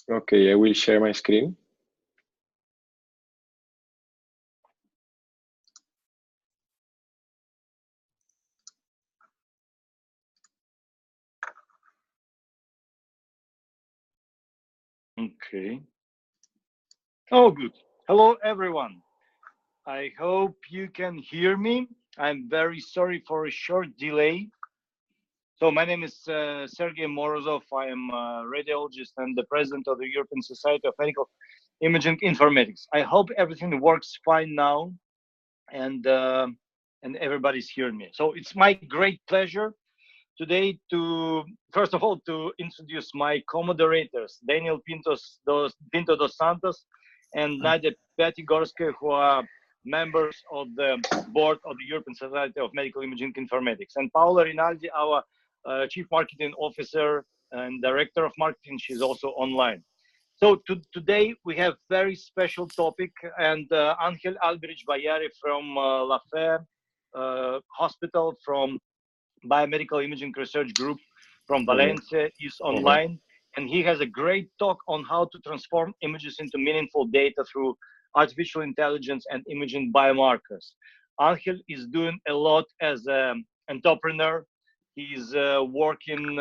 Okay, I will share my screen. Okay. Oh, good. Hello, everyone. I hope you can hear me. I'm very sorry for a short delay. So my name is Sergey Morozov. I am a radiologist and the president of the European Society of Medical Imaging Informatics. I hope everything works fine now, and everybody's hearing me. So it's my great pleasure today to, first of all, to introduce my co-moderators, Daniel Pinto dos Santos and Nadia Pyatigorskaya, who are members of the board of the European Society of Medical Imaging Informatics, and Paola Rinaldi, our Chief Marketing Officer and Director of Marketing. She's also online. So today we have very special topic, and Angel Alberich-Bayarri from La Fe Hospital, from Biomedical Imaging Research Group from Valencia is online, and he has a great talk on how to transform images into meaningful data through artificial intelligence and imaging biomarkers. Angel is doing a lot as an entrepreneur. He's working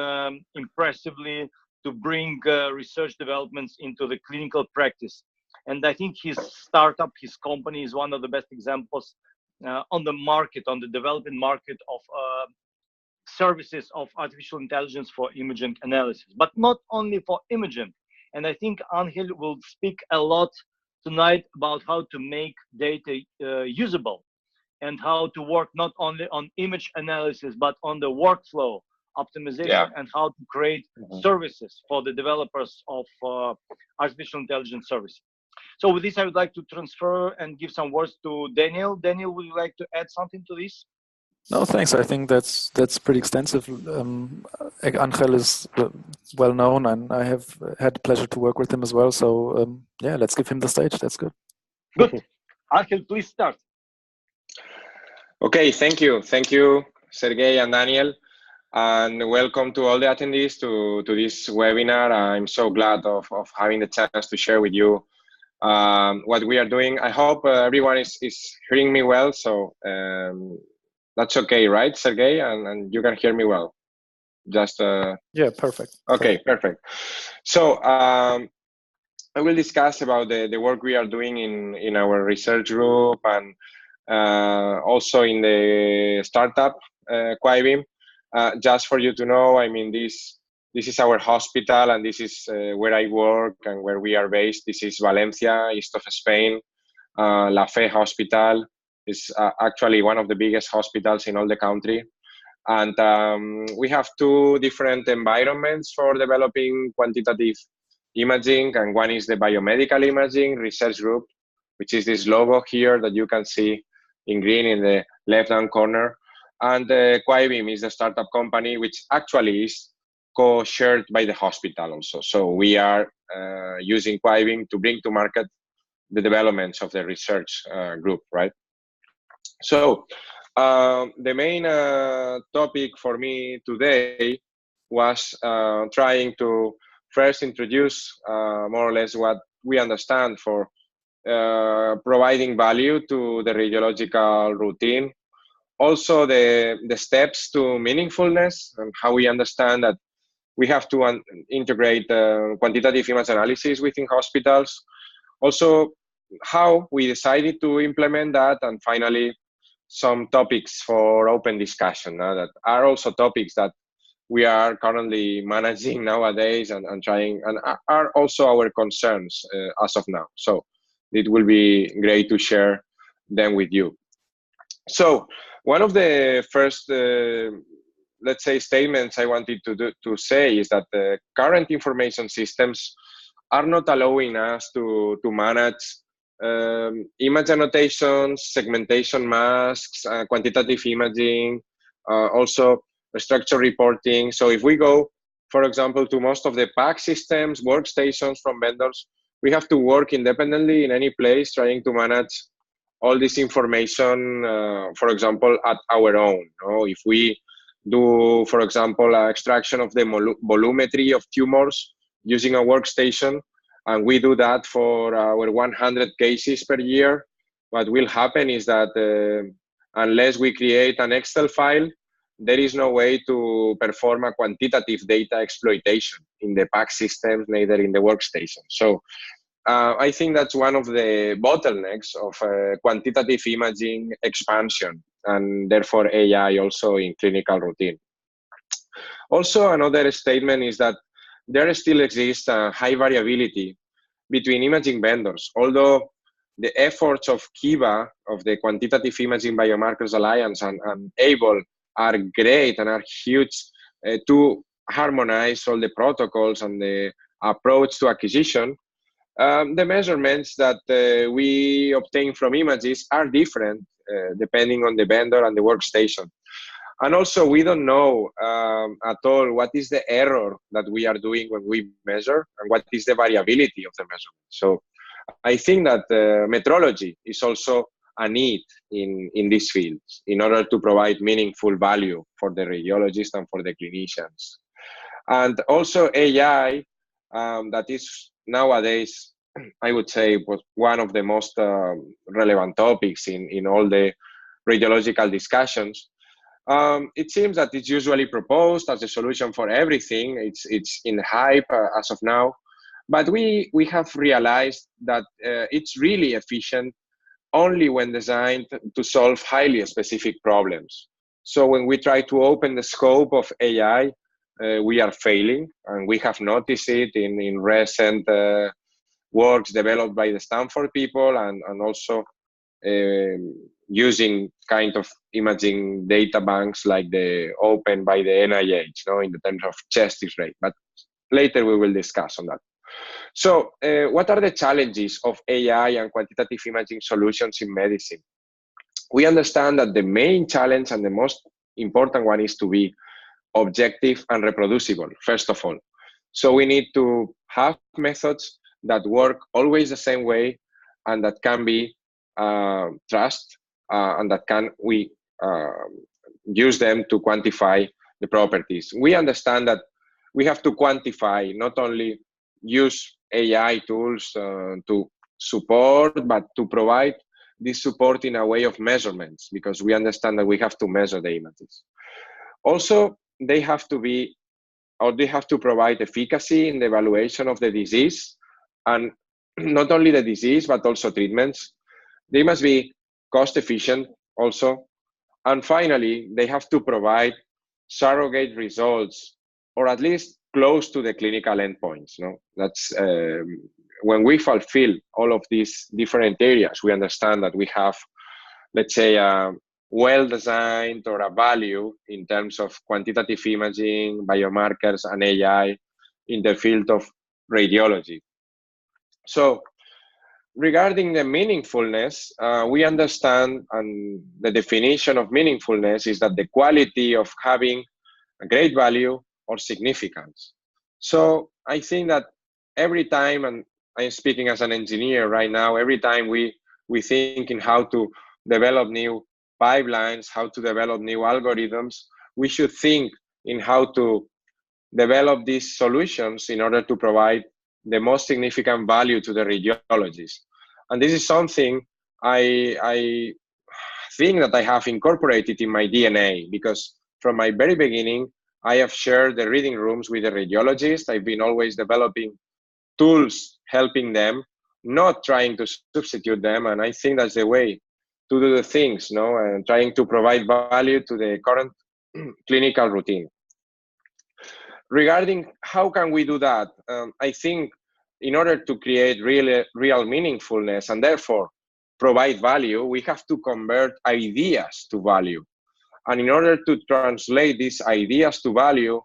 impressively to bring research developments into the clinical practice. And I think his startup, his company, is one of the best examples on the market, on the developing market of services of artificial intelligence for imaging analysis, but not only for imaging. And I think Angel will speak a lot tonight about how to make data usable and how to work not only on image analysis, but on the workflow optimization, and how to create services for the developers of artificial intelligence services. So with this, I would like to transfer and give some words to Daniel. Daniel, would you like to add something to this? No, thanks. I think that's pretty extensive. Angel is well known, and I have had the pleasure to work with him as well. So yeah, let's give him the stage. That's good. Good. Angel, please start. Okay, thank you, Sergey and Daniel, and welcome to all the attendees to this webinar. I'm so glad of having the chance to share with you what we are doing. I hope everyone is hearing me well. So. That's okay, right, Sergey? And you can hear me well. Just yeah, perfect. Okay, perfect. So I will discuss about the work we are doing in our research group, and also in the startup QUIBIM. Just for you to know, I mean, this is our hospital, and this is where I work and where we are based. This is Valencia, east of Spain, La Fe Hospital. Is actually one of the biggest hospitals in all the country. And we have two different environments for developing quantitative imaging. And one is the biomedical imaging research group, which is this logo here that you can see in green in the left-hand corner. And QUIBIM is the startup company, which actually is co-shared by the hospital also. So we are using QUIBIM to bring to market the developments of the research group, right? So the main topic for me today was trying to first introduce more or less what we understand for providing value to the radiological routine. Also the steps to meaningfulness and how we understand that we have to integrate quantitative image analysis within hospitals. Also how we decided to implement that, and finally some topics for open discussion that are also topics that we are currently managing nowadays and trying, and are also our concerns as of now. So it will be great to share them with you. So one of the first, let's say, statements I wanted to say is that the current information systems are not allowing us to manage image annotations, segmentation masks, quantitative imaging, also structure reporting. So if we go, for example, to most of the PAC systems, workstations from vendors, we have to work independently in any place trying to manage all this information, for example, at our own. If we do, for example, extraction of the volumetry of tumors using a workstation, And we do that for our 100 cases per year. What will happen is that unless we create an Excel file, there is no way to perform a quantitative data exploitation in the PAC systems, neither in the workstation. So I think that's one of the bottlenecks of quantitative imaging expansion, and therefore AI also in clinical routine. Also, another statement is that there still exists a high variability between imaging vendors. Although the efforts of QUIBA, of the Quantitative Imaging Biomarkers Alliance, and ABLE are great and are huge to harmonize all the protocols and the approach to acquisition, the measurements that we obtain from images are different depending on the vendor and the workstation. And also, we don't know at all what is the error that we are doing when we measure and what is the variability of the measurement. So I think that metrology is also a need in these fields in order to provide meaningful value for the radiologists and for the clinicians. And also AI, that is nowadays, I would say, was one of the most relevant topics in all the radiological discussions. It seems that it's usually proposed as a solution for everything. It's in hype as of now, but we have realized that it's really efficient only when designed to solve highly specific problems. So when we try to open the scope of AI, we are failing, and we have noticed it in recent works developed by the Stanford people, and also using kind of imaging data banks like the open by the NIH, in the terms of chest X-ray. But later we will discuss on that. So what are the challenges of AI and quantitative imaging solutions in medicine? We understand that the main challenge and the most important one is to be objective and reproducible, first of all. So we need to have methods that work always the same way and that can be trusted and that we use them to quantify the properties. We understand that we have to quantify, not only use AI tools to support, but to provide this support in a way of measurements, because we understand that we have to measure the images. Also, they have to provide efficacy in the evaluation of the disease, and not only the disease, but also treatments. They must be cost efficient also. And finally, they have to provide surrogate results, or at least close to the clinical endpoints. That's when we fulfill all of these different areas, we understand that we have, let's say, a well-designed or a value in terms of quantitative imaging, biomarkers, and AI in the field of radiology. So regarding the meaningfulness, we understand, and the definition of meaningfulness is that the quality of having a great value or significance. So I think that every time, and I'm speaking as an engineer right now, every time we think in how to develop new pipelines, how to develop new algorithms, we should think in how to develop these solutions in order to provide the most significant value to the radiologist. And this is something I think that I have incorporated in my DNA, because from my very beginning, I have shared the reading rooms with the radiologists. I've been always developing tools, helping them, not trying to substitute them. And I think that's the way to do the things, and trying to provide value to the current clinical routine. Regarding how can we do that, I think in order to create real meaningfulness and therefore provide value, we have to convert ideas to value. And in order to translate these ideas to value,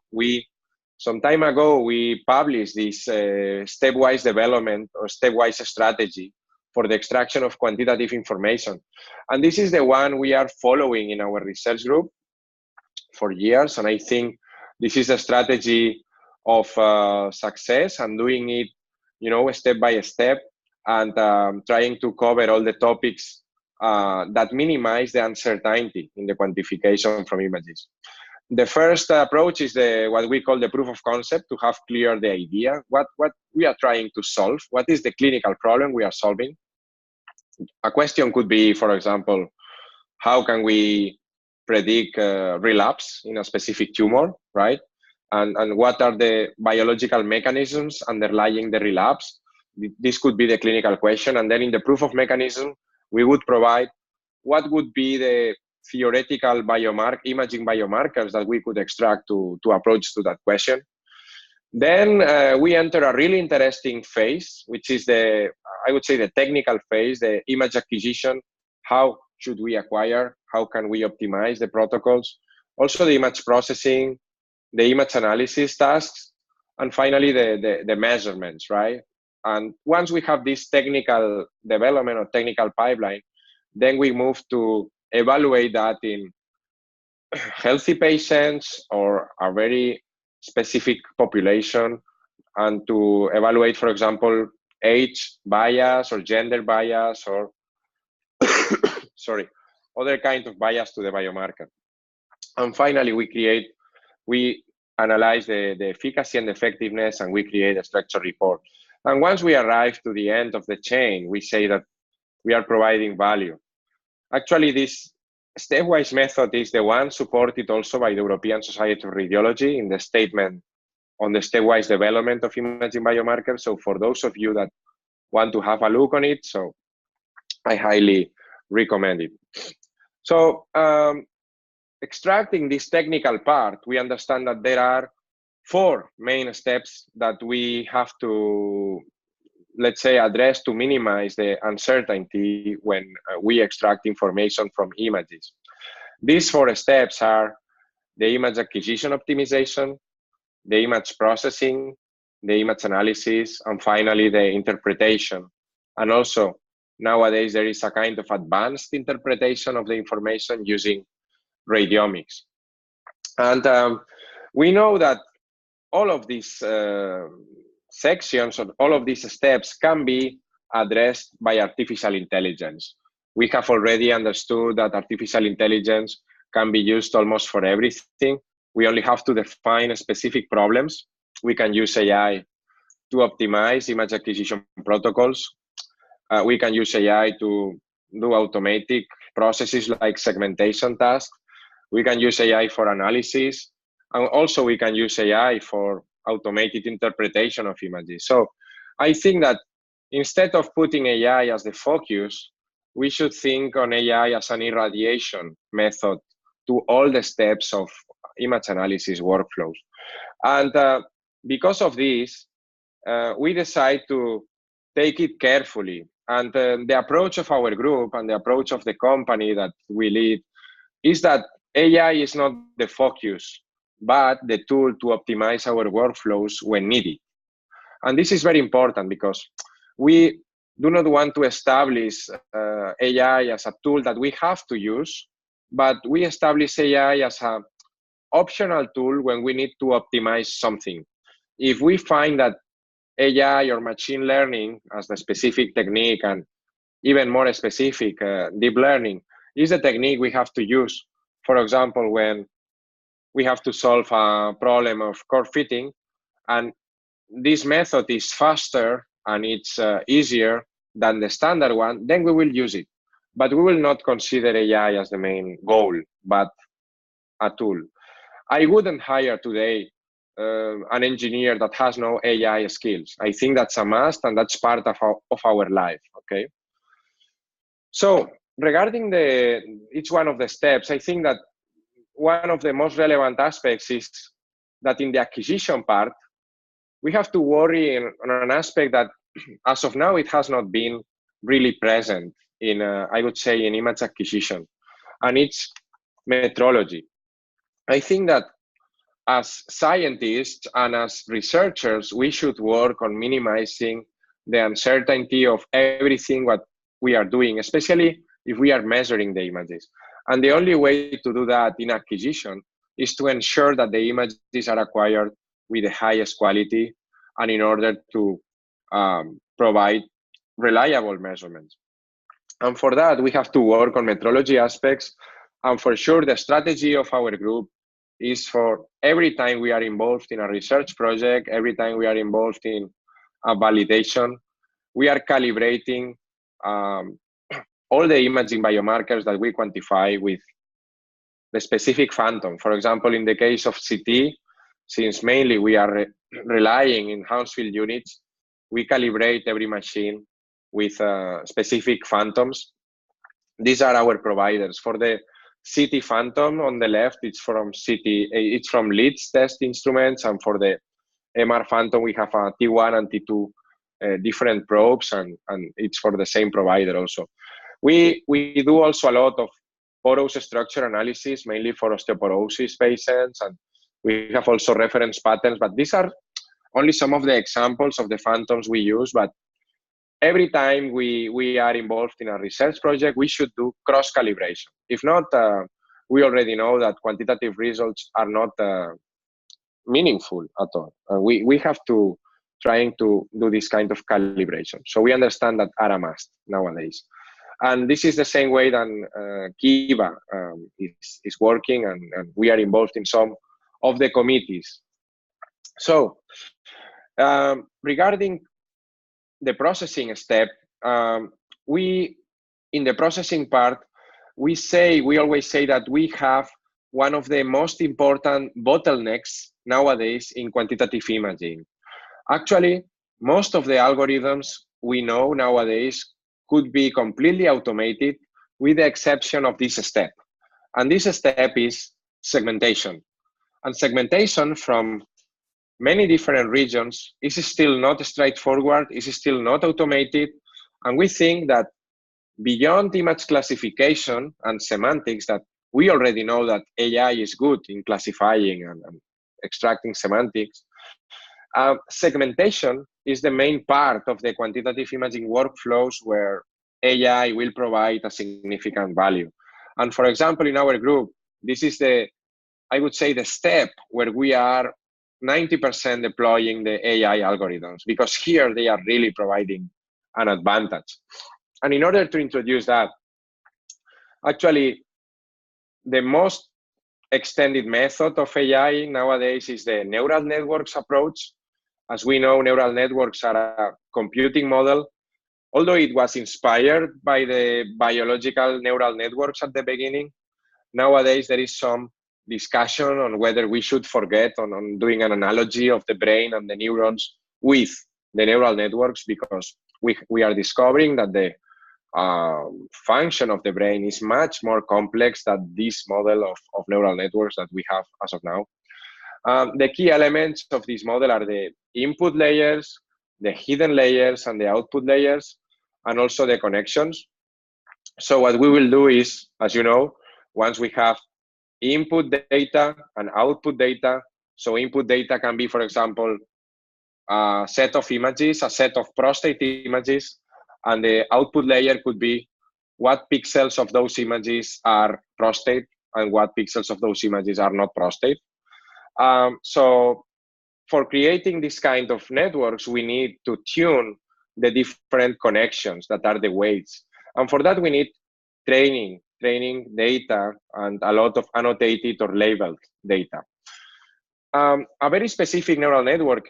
some time ago, we published this stepwise development or stepwise strategy for the extraction of quantitative information. And this is the one we are following in our research group for years. And I think this is a strategy of success, and doing it, step by step, and trying to cover all the topics that minimize the uncertainty in the quantification from images. The first approach is what we call the proof of concept, to have clear the idea, what we are trying to solve, what is the clinical problem we are solving. A question could be, for example, how can we predict relapse in a specific tumor, right? And what are the biological mechanisms underlying the relapse? This could be the clinical question. And then in the proof of mechanism, we would provide what would be the theoretical imaging biomarkers that we could extract to approach to that question. Then we enter a really interesting phase, which is I would say the technical phase, the image acquisition. How should we acquire? How can we optimize the protocols? Also the image processing, the image analysis tasks, and finally the measurements, right? And once we have this technical development or technical pipeline, then we move to evaluate that in healthy patients or a very specific population, and to evaluate, for example, age bias or gender bias or sorry, other kind of bias to the biomarker. And finally, we analyze the efficacy and effectiveness, and we create a structured report. And once we arrive to the end of the chain, we say that we are providing value. Actually, this stepwise method is the one supported also by the European Society of Radiology in the statement on the stepwise development of imaging biomarkers. So for those of you that want to have a look on it, so I highly recommend it. So extracting this technical part, we understand that there are 4 main steps that we have to, let's say, address to minimize the uncertainty when we extract information from images. These 4 steps are the image acquisition optimization, the image processing, the image analysis, and finally the interpretation. And also, nowadays, there is a kind of advanced interpretation of the information using radiomics. And we know that all of these sections, or all of these steps, can be addressed by artificial intelligence. We have already understood that artificial intelligence can be used almost for everything. We only have to define specific problems. We can use AI to optimize image acquisition protocols. We can use AI to do automatic processes like segmentation tasks. We can use AI for analysis. And also we can use AI for automated interpretation of images. So I think that instead of putting AI as the focus, we should think on AI as an irradiation method to all the steps of image analysis workflows. And because of this, we decide to take it carefully. And the approach of our group and the approach of the company that we lead is that AI is not the focus, but the tool to optimize our workflows when needed. And this is very important because we do not want to establish AI as a tool that we have to use, but we establish AI as an optional tool when we need to optimize something. If we find that AI or machine learning as the specific technique, and even more specific, deep learning, is the technique we have to use. For example, when we have to solve a problem of cord fitting, and this method is faster and it's easier than the standard one, then we will use it. But we will not consider AI as the main goal, but a tool. I wouldn't hire today an engineer that has no AI skills. I think that's a must, and that's part of our life, okay? So regarding each one of the steps, I think that one of the most relevant aspects is that in the acquisition part, we have to worry on an aspect that, as of now, it has not been really present in, I would say, in image acquisition, and it's metrology. I think that as scientists and as researchers, we should work on minimizing the uncertainty of everything what we are doing, especially if we are measuring the images. And the only way to do that in acquisition is to ensure that the images are acquired with the highest quality and in order to provide reliable measurements. And for that, we have to work on metrology aspects. And for sure, the strategy of our group is for every time we are involved in a research project, every time we are involved in a validation, we are calibrating all the imaging biomarkers that we quantify with the specific phantom. For example, in the case of CT, since mainly we are relying in Hounsfield units, we calibrate every machine with specific phantoms. These are our providers. For the CT phantom on the left, it's from Leeds test instruments, and for the MR phantom, we have a T1 and T2 different probes, and it's for the same provider also. We do also a lot of porous structure analysis, mainly for osteoporosis patients, and we have also reference patterns, but these are only some of the examples of the phantoms we use. But every time we are involved in a research project, we should do cross-calibration. If not, we already know that quantitative results are not meaningful at all. We have to trying to do this kind of calibration. So we understand that are a must nowadays. And this is the same way that Kiva is working, and we are involved in some of the committees. So regarding the processing step, in the processing part, we always say that we have one of the most important bottlenecks nowadays in quantitative imaging. Actually, most of the algorithms we know nowadays could be completely automated with the exception of this step. And this step is segmentation. And segmentation from many different regions is still not straightforward, is still not automated. And we think that beyond image classification and semantics, that we already know that AI is good in classifying and extracting semantics, segmentation is the main part of the quantitative imaging workflows where AI will provide a significant value. And for example, in our group, this is I would say the step where we are 90% deploying the AI algorithms, because here they are really providing an advantage. And in order to introduce that, actually, the most extended method of AI nowadays is the neural networks approach. As we know, neural networks are a computing model. Although it was inspired by the biological neural networks at the beginning, nowadays there is some discussion on whether we should forget on doing an analogy of the brain and the neurons with the neural networks, because we are discovering that the function of the brain is much more complex than this model of neural networks that we have as of now. The key elements of this model are the input layers, the hidden layers, and the output layers, and also the connections. So what we will do is, as you know, once we have input data and output data, so input data can be, for example, a set of images, a set of prostate images, and the output layer could be what pixels of those images are prostate and what pixels of those images are not prostate. So for creating this kind of networks, we need to tune the different connections that are the weights. And for that, we need training data and a lot of annotated or labeled data. A very specific neural network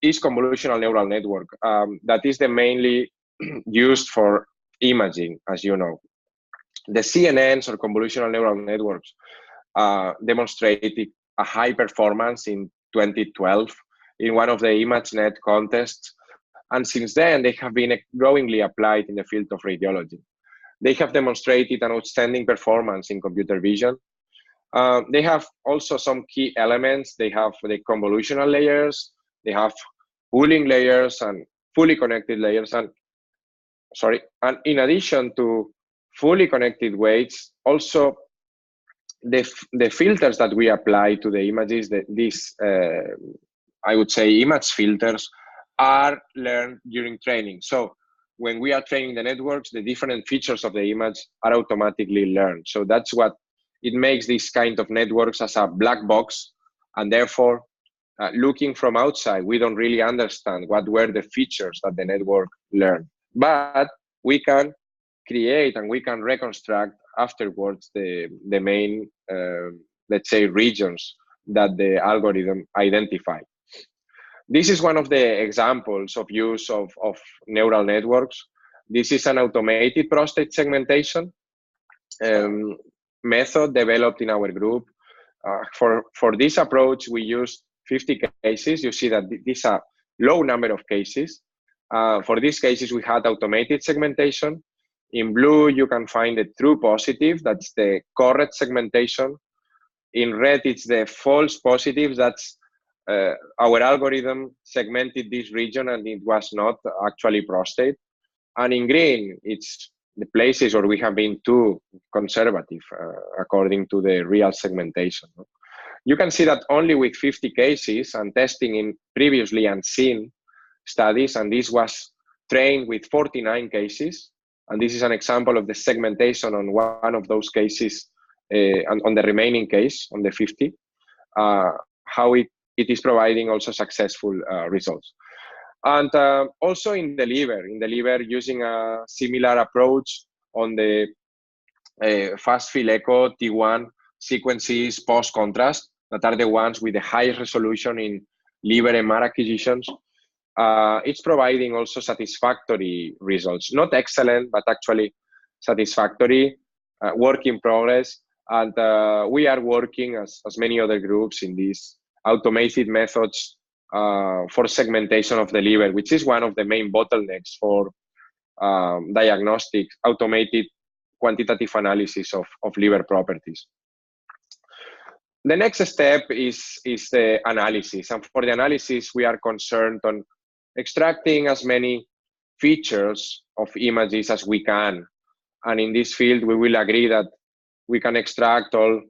is convolutional neural network. That is the mainly used for imaging, as you know. The CNNs or convolutional neural networks demonstrated a high performance in 2012 in one of the ImageNet contests. And since then, they have been growingly applied in the field of radiology. They have demonstrated an outstanding performance in computer vision. They have also some key elements. They have the convolutional layers, they have pooling layers and fully connected layers. And in addition to fully connected weights, also the filters that we apply to the images, I would say image filters, are learned during training. So when we are training the networks, the different features of the image are automatically learned. So that's what it makes these kind of networks as a black box, and therefore looking from outside, we don't really understand what were the features that the network learned. But we can create and we can reconstruct afterwards the main let's say, regions that the algorithm identify. This is one of the examples of use of neural networks. This is an automated prostate segmentation method developed in our group. For this approach, we used 50 cases. You see that this is a low number of cases. For these cases, we had automated segmentation. In blue, you can find the true positive. That's the correct segmentation. In red, it's the false positive. That's our algorithm segmented this region and it was not actually prostate. And in green, it's the places where we have been too conservative according to the real segmentation. You can see that only with 50 cases and testing in previously unseen studies, and this was trained with 49 cases. And this is an example of the segmentation on one of those cases, and on the remaining case, on the 50, how it is providing also successful results. And also in the liver, using a similar approach on the fast field echo T1 sequences post-contrast, that are the ones with the highest resolution in liver MR acquisitions. It's providing also satisfactory results. Not excellent, but actually satisfactory, work in progress. And we are working, as many other groups, in these automated methods for segmentation of the liver, which is one of the main bottlenecks for diagnostic, automated quantitative analysis of liver properties. The next step is the analysis. And for the analysis, we are concerned on extracting as many features of images as we can. And in this field, we will agree that we can extract all,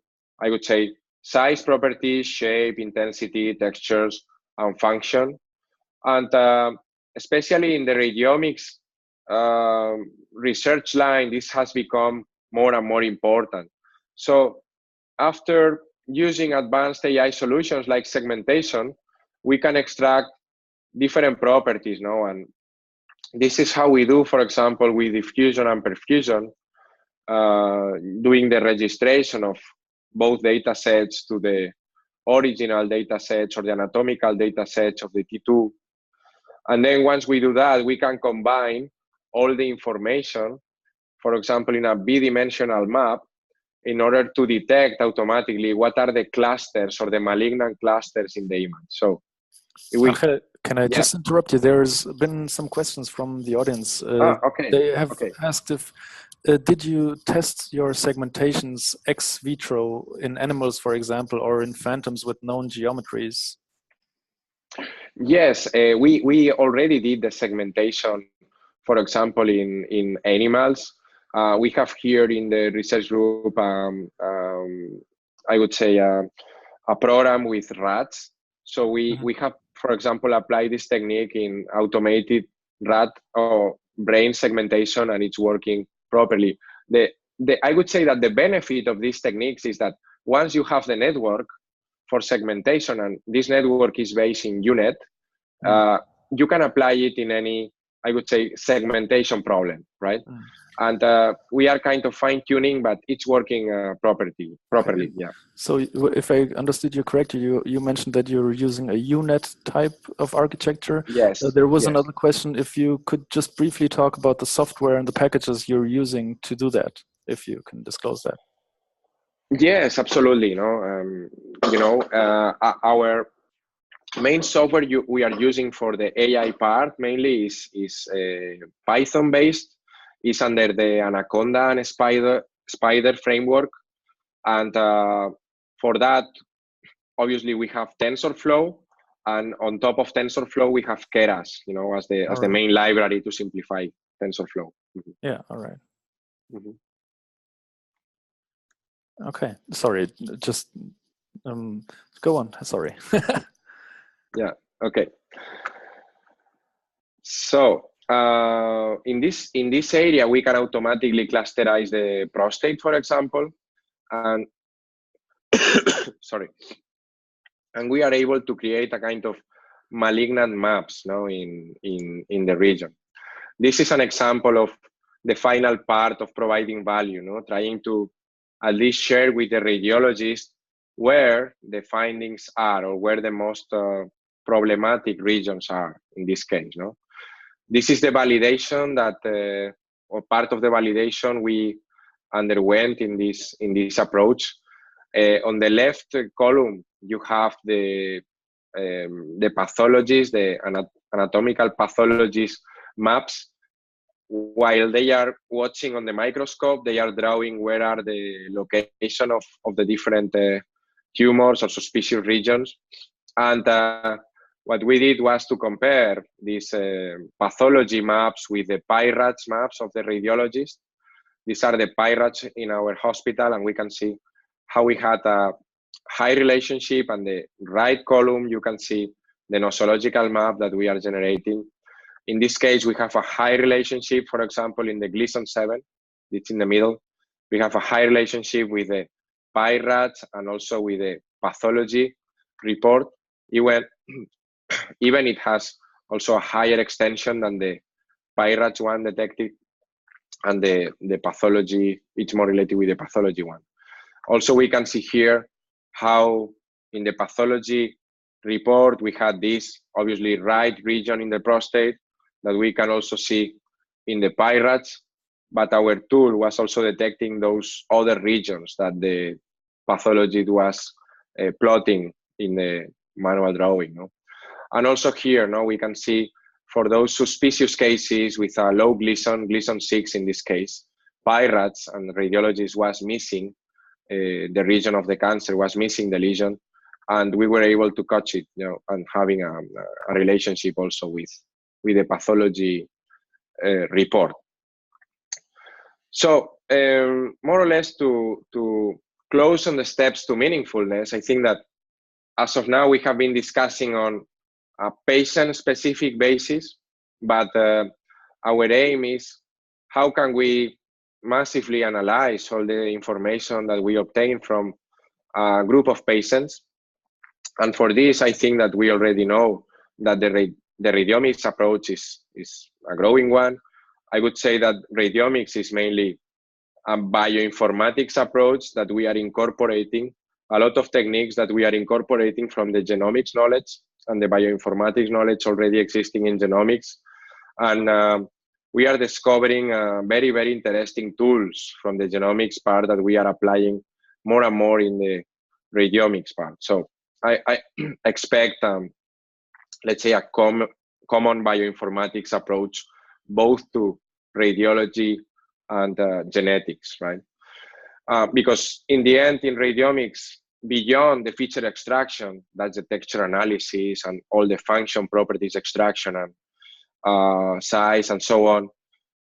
I would say, size properties, shape, intensity, textures, and function. And especially in the radiomics research line, this has become more and more important. So after using advanced AI solutions like segmentation, we can extract different properties, no? And this is how we do, for example, with diffusion and perfusion, doing the registration of both data sets to the original data sets or the anatomical data sets of the T2. And then once we do that, we can combine all the information, for example, in a bidimensional map, in order to detect automatically what are the clusters or the malignant clusters in the image. So Angel, can I just interrupt you? There's been some questions from the audience. Okay. They have asked if, did you test your segmentations ex vitro in animals, for example, or in phantoms with known geometries? Yes, we already did the segmentation, for example, in animals. We have here in the research group, I would say, a program with rats. So we have, for example, applied this technique in automated rat or brain segmentation, and it's working properly. I would say that the benefit of these techniques is that once you have the network for segmentation, and this network is based in UNet, you can apply it in any, I would say, segmentation problem, right? And we are kind of fine-tuning, but it's working properly. Yeah. So if I understood you correctly, you mentioned that you're using a UNet type of architecture. Yes. There was another question, if you could just briefly talk about the software and the packages you're using to do that, if you can disclose that. Yes, absolutely. Our main software we are using for the AI part mainly is Python-based. Is under the Anaconda and Spider framework. And for that, obviously, we have TensorFlow. And on top of TensorFlow, we have Keras, as the main library to simplify TensorFlow. Yeah, all right. Okay, sorry, just go on, sorry. Yeah, okay. So, in this area, we can automatically clusterize the prostate, for example, and sorry, and we are able to create a kind of malignant maps in the region. This is an example of the final part of providing value, trying to at least share with the radiologist where the findings are, or where the most problematic regions are in this case. No, this is the validation that, or part of the validation we underwent in this approach. On the left column, you have the pathologies, the anatomical pathologies maps. While they are watching on the microscope, they are drawing where are the location of the different tumors or suspicious regions. And what we did was to compare these pathology maps with the PIRATS maps of the radiologists. These are the PIRATS in our hospital, and we can see how we had a high relationship. And the right column, you can see the nosological map that we are generating. In this case, we have a high relationship, for example, in the Gleason 7, it's in the middle. We have a high relationship with the PIRATS and also with the pathology report. Even it has also a higher extension than the PIRATS one detected, and the pathology, it's more related with the pathology one. Also, we can see here how in the pathology report, we had this obviously right region in the prostate that we can also see in the PIRATS, but our tool was also detecting those other regions that the pathologist was plotting in the manual drawing. No? And also here, no, we can see for those suspicious cases with a low Gleason 6 in this case, PIRATS and radiologist was missing the region of the cancer, was missing the lesion, and we were able to catch it, you know, and having a relationship also with the pathology report. So more or less to close on the steps to meaningfulness, I think that as of now we have been discussing on a patient-specific basis, but our aim is how can we massively analyze all the information that we obtain from a group of patients. And for this, I think that we already know that the radiomics approach is a growing one. I would say that radiomics is mainly a bioinformatics approach that we are incorporating, a lot of techniques that we are incorporating from the genomics knowledge and the bioinformatics knowledge already existing in genomics. And we are discovering very, very interesting tools from the genomics part that we are applying more and more in the radiomics part. So I expect, let's say, a common bioinformatics approach, both to radiology and genetics, right? Because in the end, in radiomics, beyond the feature extraction, that's the texture analysis and all the function properties extraction and size and so on,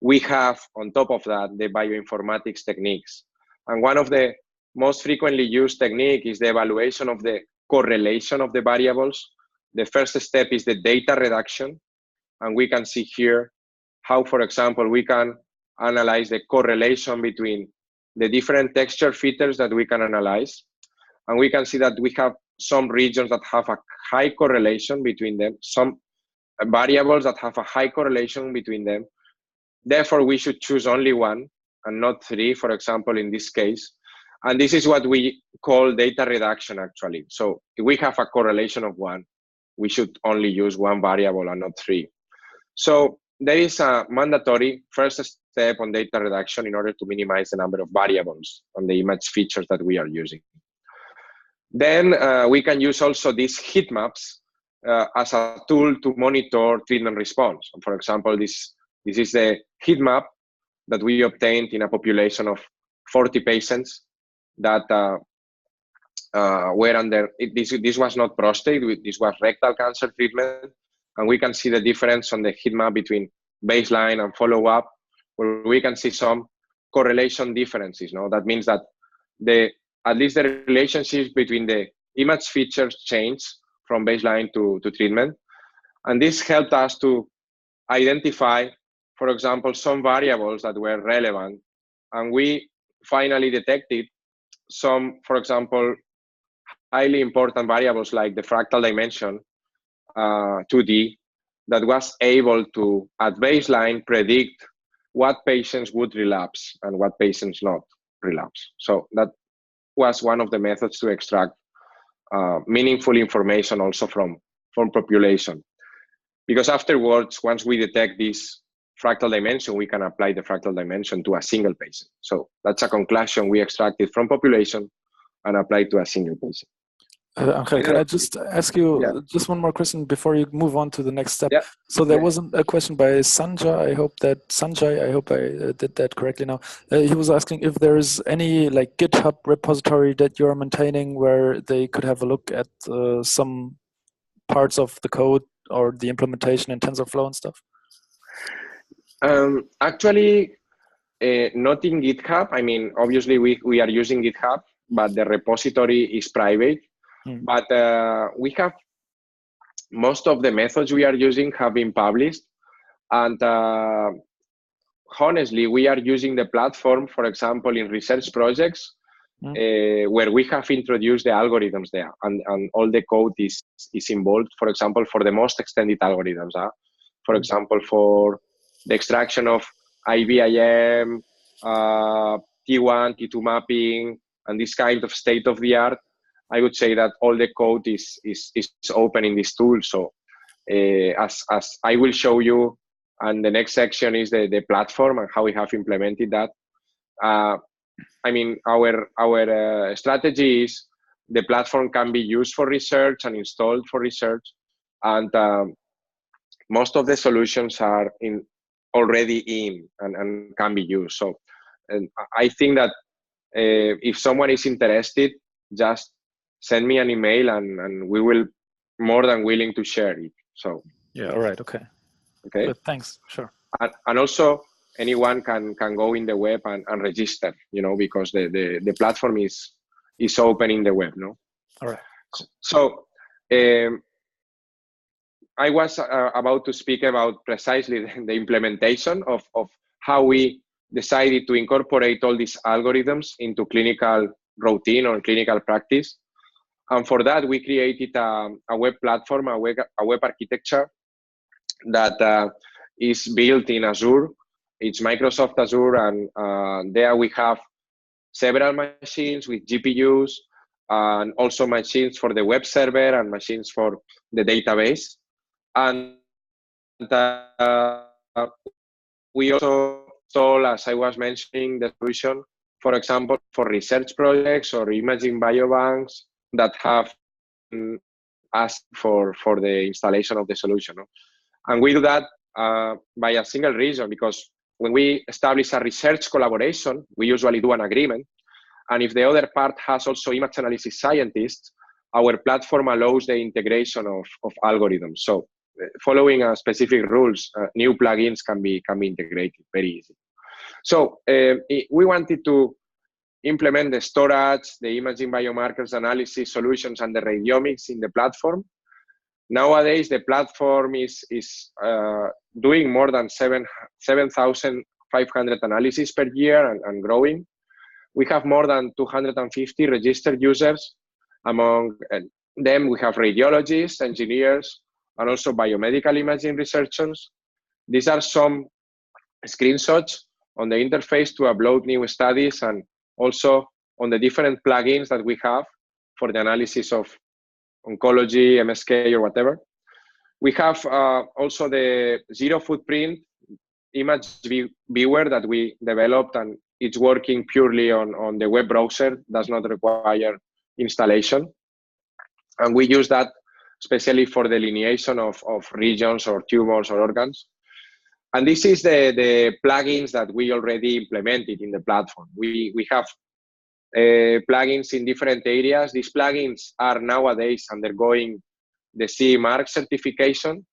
we have on top of that the bioinformatics techniques. And one of the most frequently used technique is the evaluation of the correlation of the variables. The first step is the data reduction. And we can see here how, for example, we can analyze the correlation between the different texture features that we can analyze. And we can see that we have some regions that have a high correlation between them, some variables that have a high correlation between them. Therefore, we should choose only one and not three, for example, in this case. And this is what we call data reduction, actually. So if we have a correlation of one, we should only use one variable and not three. So there is a mandatory first step on data reduction in order to minimize the number of variables on the image features that we are using. Then we can use also these heat maps as a tool to monitor treatment response. For example, this is the heat map that we obtained in a population of 40 patients that were under, this was not prostate, this was rectal cancer treatment. And we can see the difference on the heat map between baseline and follow-up, where we can see some correlation differences. No? That means that at least the relationships between the image features change from baseline to treatment. And this helped us to identify, for example, some variables that were relevant. And we finally detected some, for example, highly important variables like the fractal dimension, 2D, that was able to, at baseline, predict what patients would relapse and what patients not relapse. So that was one of the methods to extract meaningful information also from population. Because afterwards, once we detect this fractal dimension, we can apply the fractal dimension to a single patient. So that's a conclusion we extracted from population and applied to a single patient. Angel, can I just ask you just one more question before you move on to the next step? Yeah. So there was a question by Sanjay. I hope I did that correctly now. He was asking if there is any like GitHub repository that you're maintaining where they could have a look at some parts of the code or the implementation in TensorFlow and stuff. Actually, not in GitHub. I mean, obviously we are using GitHub, but the repository is private. But we have most of the methods we are using have been published, and honestly, we are using the platform, for example, in research projects where we have introduced the algorithms there, and all the code is involved. For example, for the most extended algorithms, for example, for the extraction of IBIM, T1, T2 mapping, and this kind of state-of-the-art. I would say that all the code is open in this tool. So as I will show you, and the next section is the platform and how we have implemented that. I mean, our strategy is the platform can be used for research and installed for research, and most of the solutions are already in and can be used. So I think that if someone is interested, just send me an email and we will more than willing to share it. So yeah, all right, okay. Good, thanks, sure. And also anyone can go in the web and register, you know, because the platform is open in the web, no? All right. So I was about to speak about precisely the implementation of how we decided to incorporate all these algorithms into clinical routine or clinical practice. And for that, we created a web platform, a web architecture that is built in Azure. It's Microsoft Azure, and there we have several machines with GPUs, and also machines for the web server and machines for the database. And we also install, as I was mentioning, the solution, for example, for research projects or imaging biobanks that have asked for the installation of the solution. No? And we do that by a single reason, because when we establish a research collaboration, we usually do an agreement. And if the other part has also image analysis scientists, our platform allows the integration of algorithms. So following specific rules, new plugins can be integrated very easy. So we wanted to implement the storage, the imaging biomarkers analysis solutions, and the radiomics in the platform. Nowadays, the platform is doing more than 7,500 analyses per year and growing. We have more than 250 registered users. Among them, we have radiologists, engineers, and also biomedical imaging researchers. These are some screenshots on the interface to upload new studies, and also on the different plugins that we have for the analysis of oncology, MSK, or whatever. We have also the zero footprint image viewer that we developed, and it's working purely on the web browser, does not require installation. And we use that especially for delineation of regions or tumors or organs. And this is the plugins that we already implemented in the platform. We have plugins in different areas. These plugins are nowadays undergoing the CE mark certification.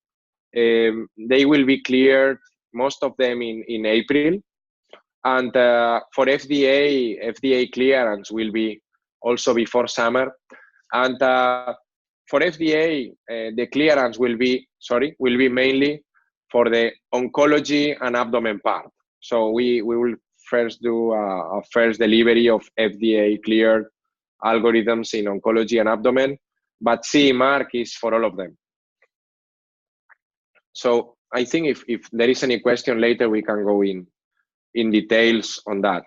They will be cleared, most of them in April. And for FDA clearance will be also before summer. And for FDA, the clearance will be mainly for the oncology and abdomen part. So we will first do a first delivery of FDA cleared algorithms in oncology and abdomen, but CE mark is for all of them. So I think if there is any question later, we can go in details on that.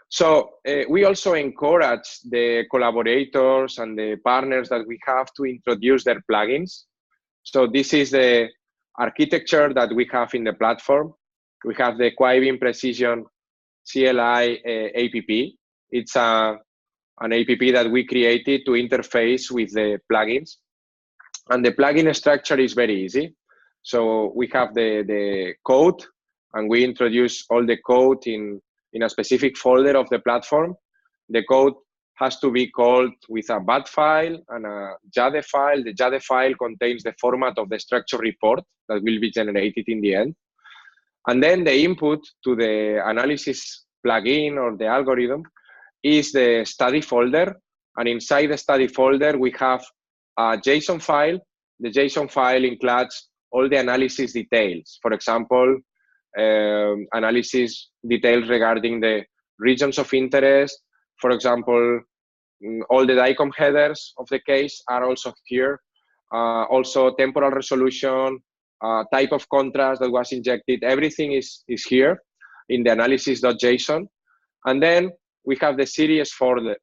So we also encourage the collaborators and the partners that we have to introduce their plugins. So this is the architecture that we have in the platform. We have the QUIBIM Precision CLI APP. It's an APP that we created to interface with the plugins. And the plugin structure is very easy. So we have the code, and we introduce all the code in a specific folder of the platform. The code has to be called with a BAT file and a JADE file. The JADE file contains the format of the structure report that will be generated in the end. And then the input to the analysis plugin or the algorithm is the study folder. And inside the study folder, we have a JSON file. The JSON file includes all the analysis details. For example, analysis details regarding the regions of interest. For example, all the DICOM headers of the case are also here. Also temporal resolution, type of contrast that was injected, everything is here in the analysis.json. And then we have the series folder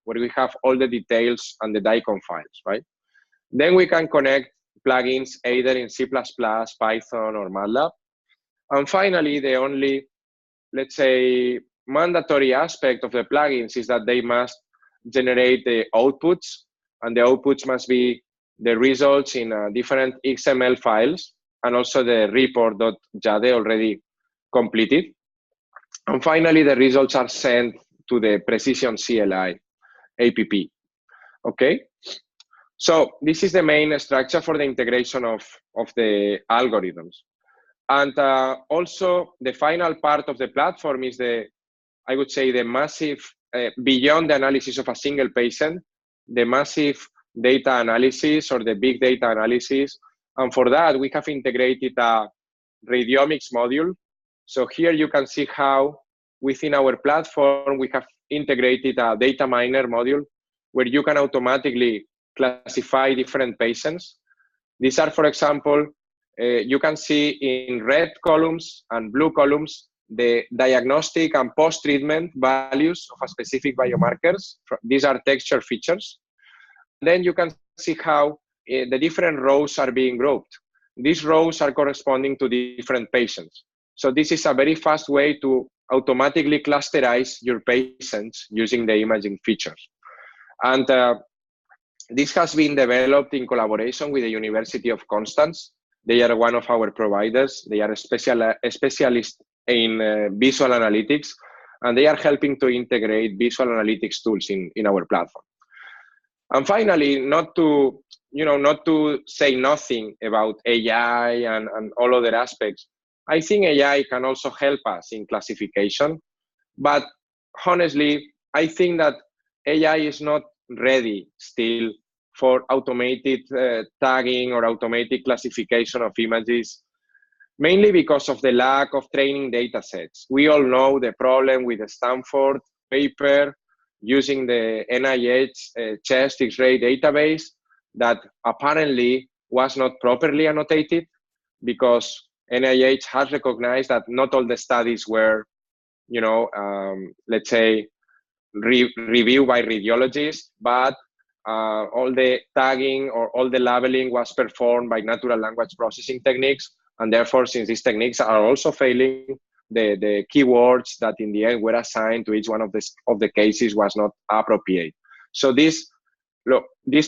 where we have all the details and the DICOM files, right? Then we can connect plugins either in C++, Python, or MATLAB. And finally, the only, let's say, mandatory aspect of the plugins is that they must generate the outputs, and the outputs must be the results in different XML files, and also the report.jade already completed. And finally, the results are sent to the Precision CLI APP. Okay? So this is the main structure for the integration of the algorithms. And also the final part of the platform is I would say the massive, beyond the analysis of a single patient, the massive data analysis or the big data analysis. And for that, we have integrated a Radiomics module. So here you can see how within our platform, we have integrated a data miner module where you can automatically classify different patients. These are, for example, you can see in red columns and blue columns the diagnostic and post-treatment values of a specific biomarkers. These are texture features. Then you can see how the different rows are being grouped. These rows are corresponding to different patients. So this is a very fast way to automatically clusterize your patients using the imaging features. And this has been developed in collaboration with the University of Constance. They are one of our providers. They are a specialist in visual analytics, and they are helping to integrate visual analytics tools in our platform. And finally, not to say nothing about AI and all other aspects, I think AI can also help us in classification. But honestly, I think that AI is not ready still for automated tagging or automated classification of images, mainly because of the lack of training data sets. We all know the problem with the Stanford paper using the NIH chest X-ray database that apparently was not properly annotated, because NIH has recognized that not all the studies were, let's say, reviewed by radiologists, but all the tagging or all the labeling was performed by natural language processing techniques. And therefore, since these techniques are also failing, the keywords that in the end were assigned to each one of the cases was not appropriate. So this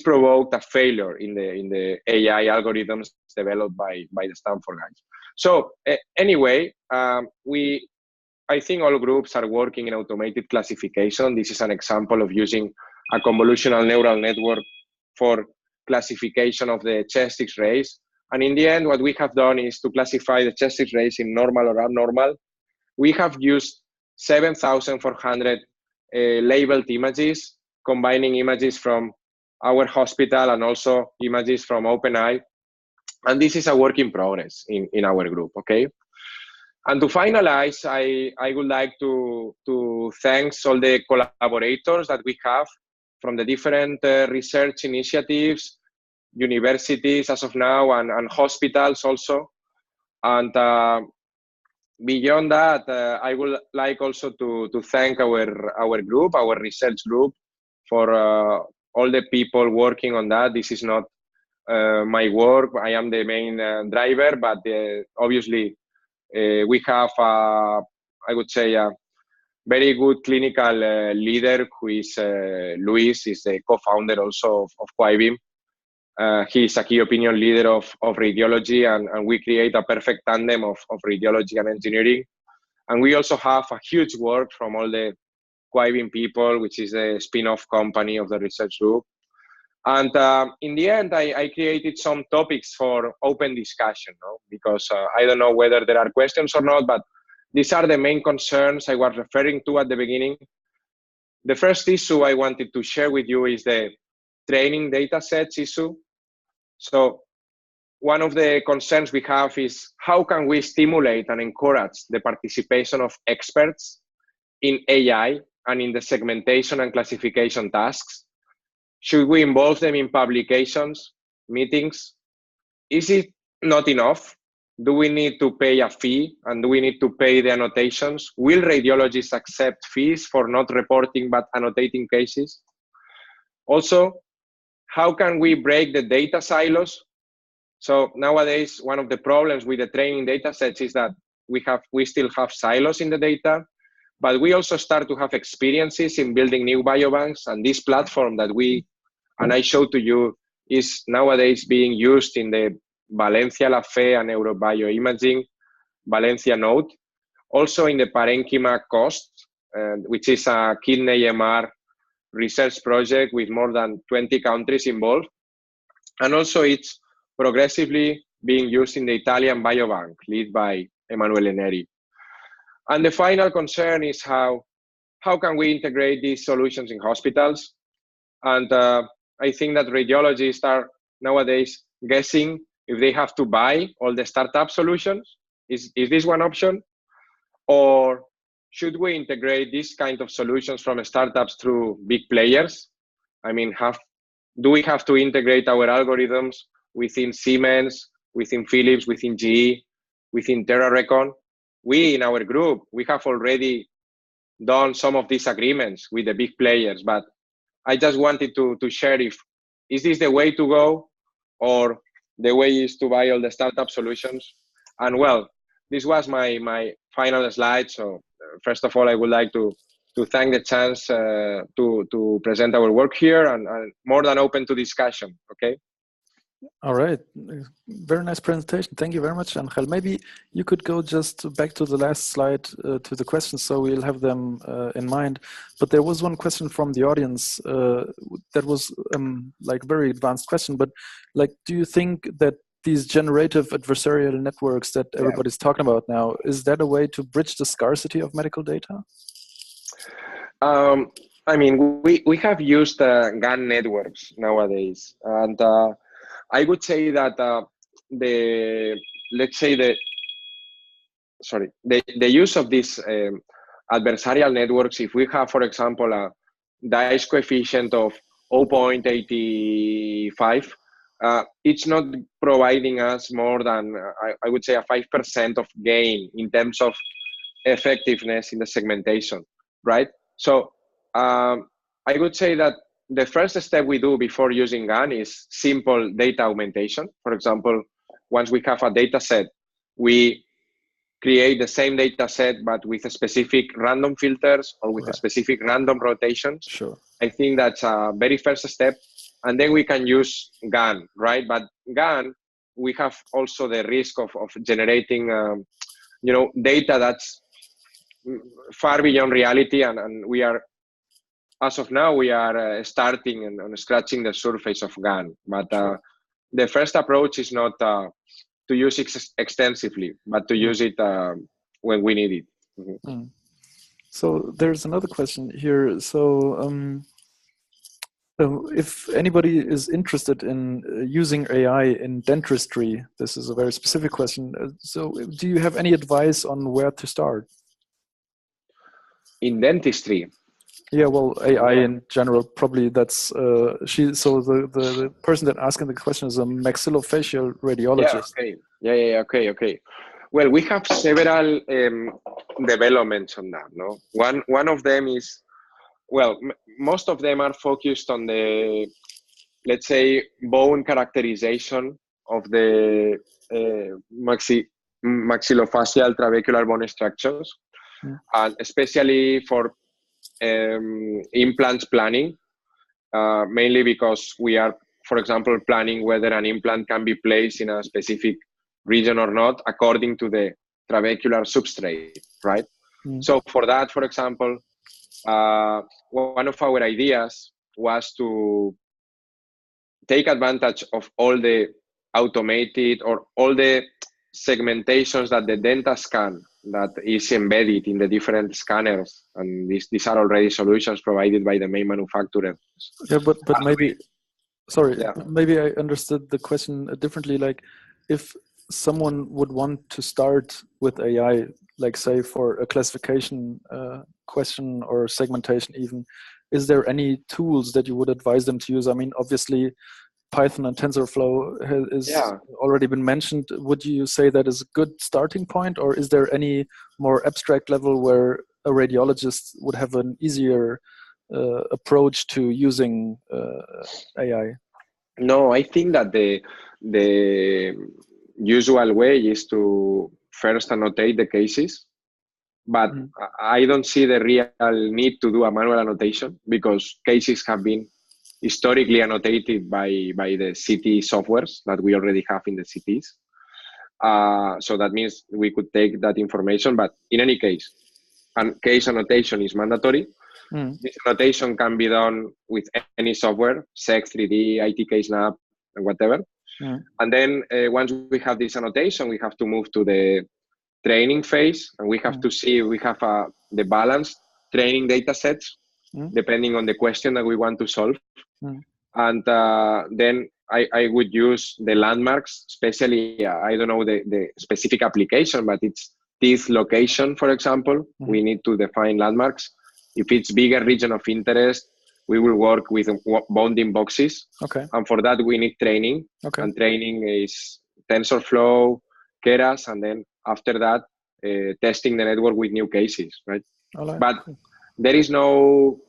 provoked a failure in the AI algorithms developed by the Stanford guys. So anyway, I think all groups are working in automated classification. This is an example of using a convolutional neural network for classification of the chest X-rays. And in the end, what we have done is to classify the chest X-rays in normal or abnormal. We have used 7,400 labeled images, combining images from our hospital and also images from OpenEye. And this is a work in progress in our group, okay? And to finalize, I would like to thank all the collaborators that we have from the different research initiatives, universities as of now, and hospitals also. And beyond that, I would like also to thank our group, our research group, for all the people working on that. This is not my work. I am the main driver, but obviously we have, I would say, a very good clinical leader who is Luis, is the co-founder also of QUIBIM. He is a key opinion leader of radiology, and we create a perfect tandem of radiology and engineering. And we also have a huge work from all the QUIBIM people, which is a spin-off company of the research group. And in the end, I created some topics for open discussion, no? Because I don't know whether there are questions or not, but these are the main concerns I was referring to at the beginning. The first issue I wanted to share with you is the training data sets issue. So one of the concerns we have is how can we stimulate and encourage the participation of experts in AI and in the segmentation and classification tasks? Should we involve them in publications, meetings? Is it not enough? Do we need to pay a fee, and do we need to pay the annotations? Will radiologists accept fees for not reporting but annotating cases? Also, how can we break the data silos? So nowadays, one of the problems with the training data sets is that we still have silos in the data, but we also start to have experiences in building new biobanks, and this platform that I showed to you is nowadays being used in the Valencia La Fe and Neurobioimaging Valencia node, also in the Parenchyma COST, which is a kidney MR research project with more than 20 countries involved. And also it's progressively being used in the Italian Biobank, led by Emanuele Neri. And the final concern is how can we integrate these solutions in hospitals? And I think that radiologists are nowadays guessing if they have to buy all the startup solutions. Is this one option? Or should we integrate these kind of solutions from startups through big players? I mean, do we have to integrate our algorithms within Siemens, within Philips, within GE, within TerraRecon? We, in our group, we have already done some of these agreements with the big players, but I just wanted to share is this the way to go, or the way is to buy all the startup solutions? And well, this was my final slide. So first of all, I would like to thank the chance to present our work here, and more than open to discussion. Okay. All right, very nice presentation. Thank you very much, Angel. Maybe you could go just back to the last slide to the questions, so we'll have them in mind. But there was one question from the audience that was like very advanced question. But like, do you think that these generative adversarial networks that everybody's talking about now, is that a way to bridge the scarcity of medical data? I mean, we have used GAN networks nowadays, and I would say that the use of these adversarial networks, if we have, for example, a dice coefficient of 0.85, it's not providing us more than, I would say, a 5% of gain in terms of effectiveness in the segmentation, right? So I would say that the first step we do before using GAN is simple data augmentation. For example, once we have a data set, we create the same data set, but with a specific random filters or with a specific random rotations. Sure. I think that's a very first step. And then we can use GAN, right? But GAN, we have also the risk of generating, data that's far beyond reality. And we are, as of now, we are starting and scratching the surface of GAN. But the first approach is not to use it extensively, but to use it when we need it. Mm-hmm. So there's another question here. So if anybody is interested in using AI in dentistry, this is a very specific question. So do you have any advice on where to start? In dentistry? Yeah, well, AI in general, probably that's so the person that asking the question is a maxillofacial radiologist. Okay. Well, we have several developments on that. No, one of them is, well, most of them are focused on the, let's say, bone characterization of the maxillofacial trabecular bone structures, and especially for implants planning, mainly because we are, for example, planning whether an implant can be placed in a specific region or not according to the trabecular substrate, right? So for that, for example, one of our ideas was to take advantage of all the automated or all the segmentations that the dentist scan that is embedded in the different scanners, and these are already solutions provided by the main manufacturers. Yeah, but maybe, sorry, maybe I understood the question differently. Like, if someone would want to start with AI, like say for a classification question or segmentation even, is there any tools that you would advise them to use? I mean, obviously Python and TensorFlow is already been mentioned. Would you say that is a good starting point, or is there any more abstract level where a radiologist would have an easier approach to using AI? No, I think that the usual way is to first annotate the cases, but I don't see the real need to do a manual annotation because cases have been historically annotated by the CT softwares that we already have in the CTs. So that means we could take that information, but in any case, case annotation is mandatory. This annotation can be done with any software, SEC, 3D, ITK-Snap, and whatever. And then once we have this annotation, we have to move to the training phase, and we have to see, we have the balanced training data sets, depending on the question that we want to solve. And then I would use the landmarks, especially, I don't know the specific application, but it's teeth location, for example. We need to define landmarks. If it's bigger region of interest, we will work with bounding boxes. And for that, we need training. And training is TensorFlow, Keras, and then after that, testing the network with new cases, right? But there is no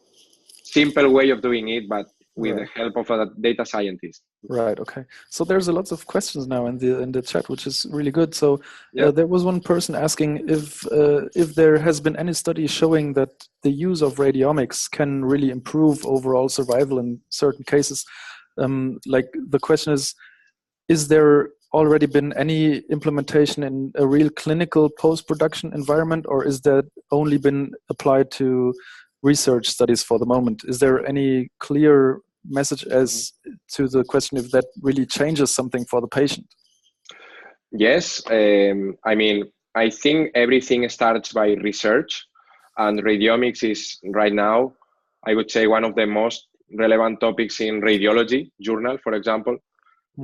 simple way of doing it, but with the help of a data scientist. Right. Okay. So there's a lots of questions now in the chat, which is really good. So there was one person asking if there has been any study showing that the use of radiomics can really improve overall survival in certain cases. Like the question is there already been any implementation in a real clinical post-production environment, or is that only been applied to research studies for the moment? Is there any clear message as to the question if that really changes something for the patient? Yes, I mean, I think everything starts by research, and radiomics is right now, I would say, one of the most relevant topics in radiology journal, for example.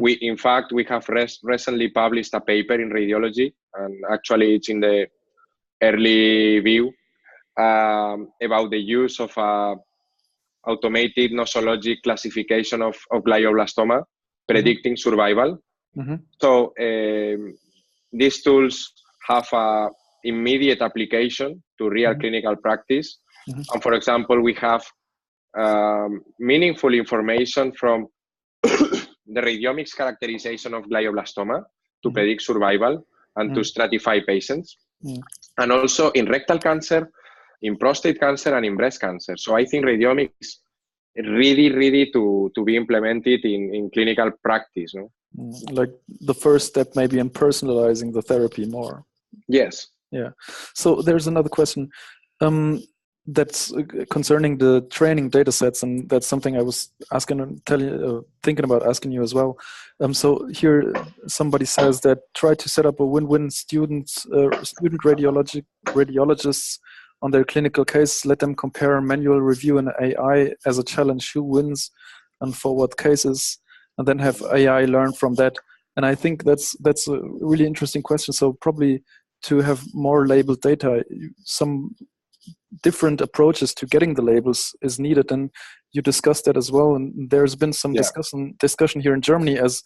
In fact, we have recently published a paper in radiology, and actually it's in the early view, about the use of automated nosologic classification of glioblastoma, predicting survival. So these tools have an immediate application to real clinical practice. And for example, we have meaningful information from the radiomics characterization of glioblastoma to predict survival and to stratify patients. And also in rectal cancer, in prostate cancer, and in breast cancer. So I think radiomics really to be implemented in clinical practice. No? Like the first step maybe in personalizing the therapy more. Yes. Yeah. So there's another question that's concerning the training data sets, and that's something I was thinking about asking you as well. So here somebody says that try to set up a win-win student radiologists on their clinical case, let them compare manual review and AI as a challenge, who wins and for what cases, and then have AI learn from that. And I think that's a really interesting question. So probably to have more labeled data, some different approaches to getting the labels is needed, and you discussed that as well. And there's been some discussion here in Germany as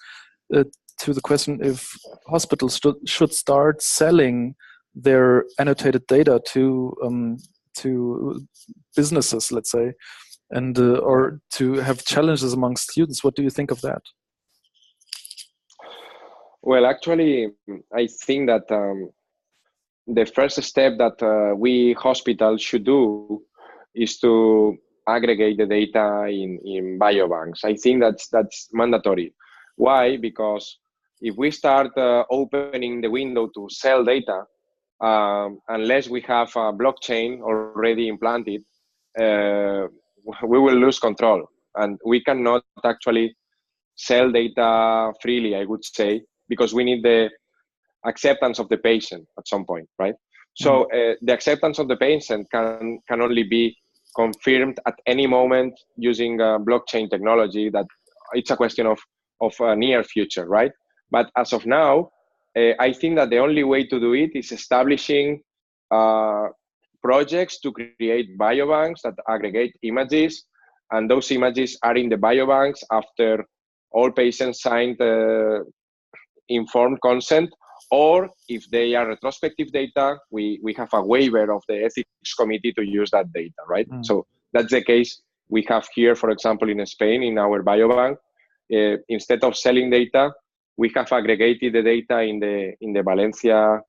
to the question if hospitals should start selling their annotated data to businesses, let's say, and or to have challenges among students. What do you think of that? Well, actually, I think that the first step that we hospitals should do is to aggregate the data in biobanks. I think that's mandatory. Why? Because if we start opening the window to sell data, unless we have a blockchain already implanted, we will lose control, and we cannot actually sell data freely, I would say, because we need the acceptance of the patient at some point, right? So the acceptance of the patient can only be confirmed at any moment using blockchain technology. That it's a question of near future, right? But as of now, I think that the only way to do it is establishing projects to create biobanks that aggregate images, and those images are in the biobanks after all patients signed informed consent, or if they are retrospective data, we have a waiver of the ethics committee to use that data, right? So that's the case we have here, for example, in Spain, in our biobank. Instead of selling data, we have aggregated the data in the Valencia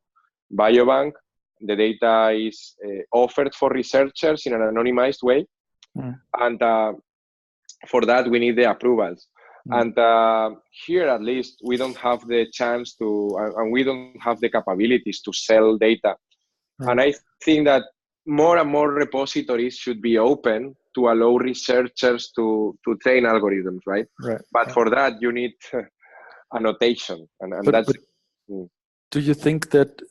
biobank. The data is offered for researchers in an anonymized way. And for that, we need the approvals. And here, at least, we don't have the chance to, and we don't have the capabilities to sell data. And I think that more and more repositories should be open to allow researchers to train algorithms, right? But for that, you need annotation, and that's. Do you think that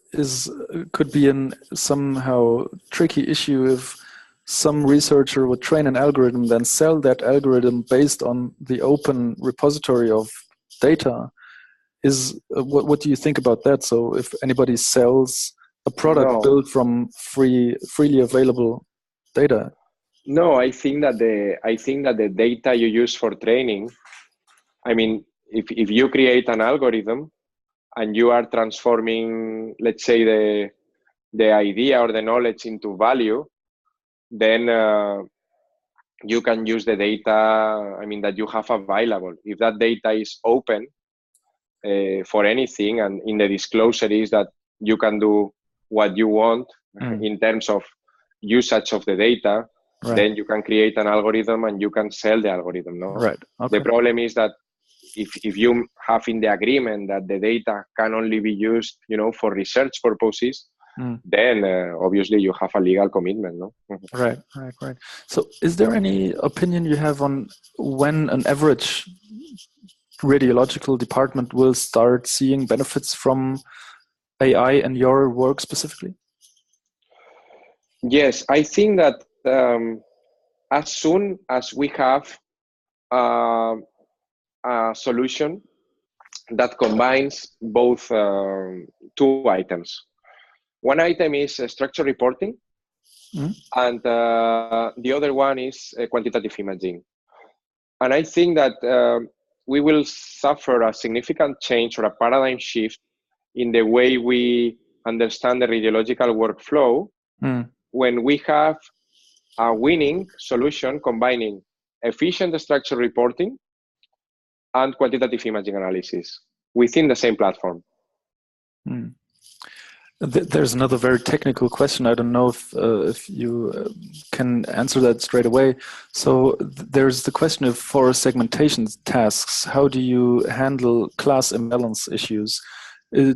could be an somehow tricky issue if some researcher would train an algorithm, then sell that algorithm based on the open repository of data? What do you think about that? So if anybody sells a product built from freely available data? No, I think that the data you use for training, I mean, if you create an algorithm and you are transforming, let's say, the idea or the knowledge into value, then you can use the data, I mean, that you have available. If that data is open for anything, and in the disclosure is that you can do what you want in terms of usage of the data, then you can create an algorithm and you can sell the algorithm. No? The problem is that if you have in the agreement that the data can only be used, for research purposes, then obviously you have a legal commitment, no? Right. So is there any opinion you have on when an average radiological department will start seeing benefits from AI and your work specifically? Yes, I think that as soon as we have a solution that combines both two items. One item is structure reporting, and the other one is quantitative imaging. And I think that we will suffer a significant change or a paradigm shift in the way we understand the radiological workflow when we have a winning solution combining efficient structure reporting and quantitative imaging analysis within the same platform. There's another very technical question. I don't know if you can answer that straight away. So there's the question of for segmentation tasks, how do you handle class imbalance issues? Do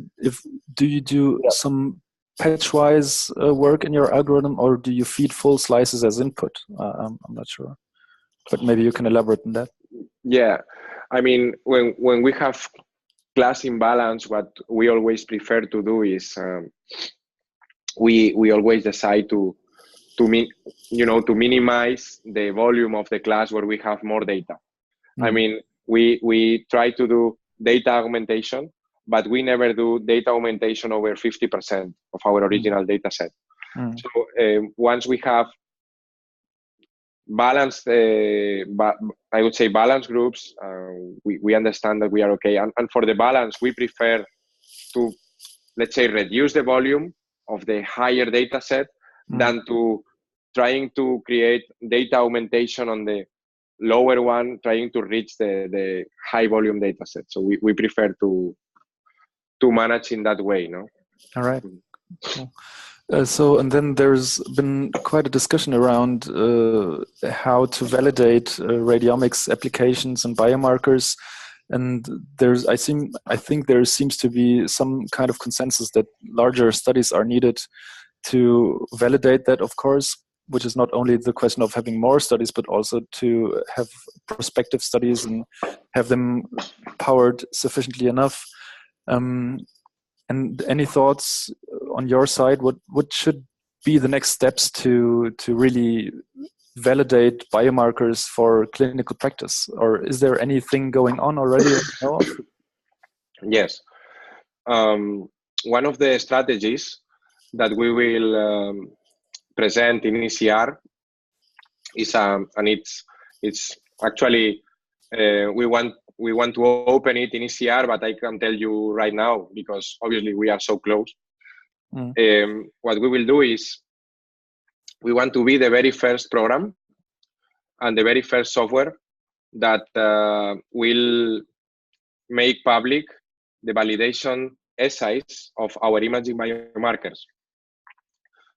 you do some patchwise work in your algorithm, or do you feed full slices as input? I'm not sure, but maybe you can elaborate on that. Yeah, I mean, when we have class imbalance, what we always prefer to do is we always decide to minimize the volume of the class where we have more data. I mean, we try to do data augmentation, but we never do data augmentation over 50% of our original data set. So once we have balanced, I would say balanced groups. We understand that we are okay. And for the balance, we prefer to, let's say, reduce the volume of the higher data set than to trying to create data augmentation on the lower one, trying to reach the high volume data set. So we prefer to manage in that way, no? All right. Cool. And then there's been quite a discussion around how to validate radiomics applications and biomarkers. And I think there seems to be some kind of consensus that larger studies are needed to validate that, of course, which is not only the question of having more studies, but also to have prospective studies and have them powered sufficiently enough. And any thoughts on your side? What should be the next steps to really validate biomarkers for clinical practice? Or is there anything going on already that you know of? Yes. One of the strategies that we will present in ECR is, and it's actually, we want to open it in ECR, but I can tell you right now, because obviously we are so close. What we will do is, we want to be the very first program and the very first software that will make public the validation essays of our imaging biomarkers.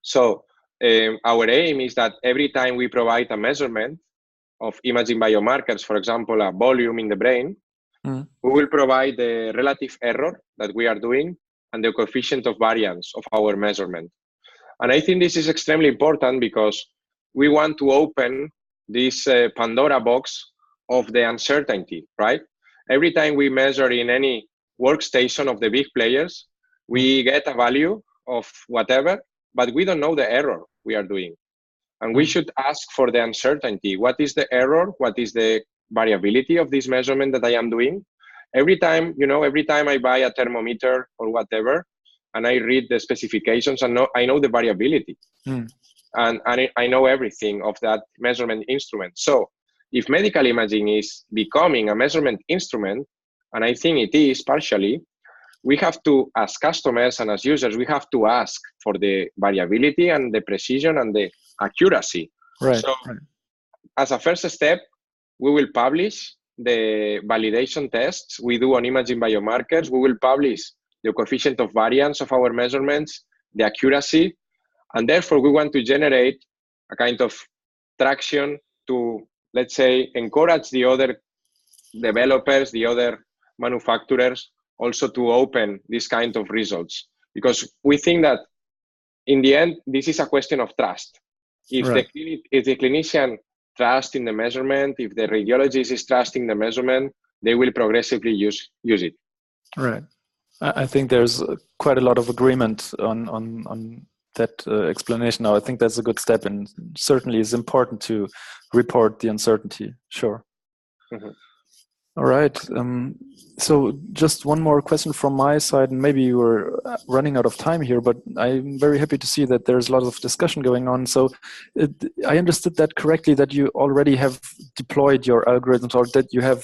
So our aim is that every time we provide a measurement of imaging biomarkers, for example, a volume in the brain, we will provide the relative error that we are doing and the coefficient of variance of our measurement. And I think this is extremely important because we want to open this Pandora box of the uncertainty, right? Every time we measure in any workstation of the big players, we get a value of whatever, but we don't know the error we are doing. And we should ask for the uncertainty. What is the error? What is the variability of this measurement that I am doing? Every time, every time I buy a thermometer or whatever, and I read the specifications, and I know the variability. And I know everything of that measurement instrument. So if medical imaging is becoming a measurement instrument, and I think it is partially, we have to, as customers and as users, we have to ask for the variability and the precision and the accuracy. Right. So as a first step, we will publish the validation tests we do on imaging biomarkers. We will publish the coefficient of variance of our measurements, the accuracy, and therefore we want to generate a kind of traction to, let's say, encourage the other developers, the other manufacturers also to open this kind of results. Because we think that in the end, this is a question of trust. If the clinician trusts in the measurement, if the radiologist is trusting the measurement, they will progressively use it. Right. I think there's quite a lot of agreement on that explanation now. I think that's a good step, and certainly is important to report the uncertainty. Sure. All right. So just one more question from my side, and maybe we're running out of time here, but I'm very happy to see that there's a lot of discussion going on. So I understood that correctly, that you already have deployed your algorithms, or that you have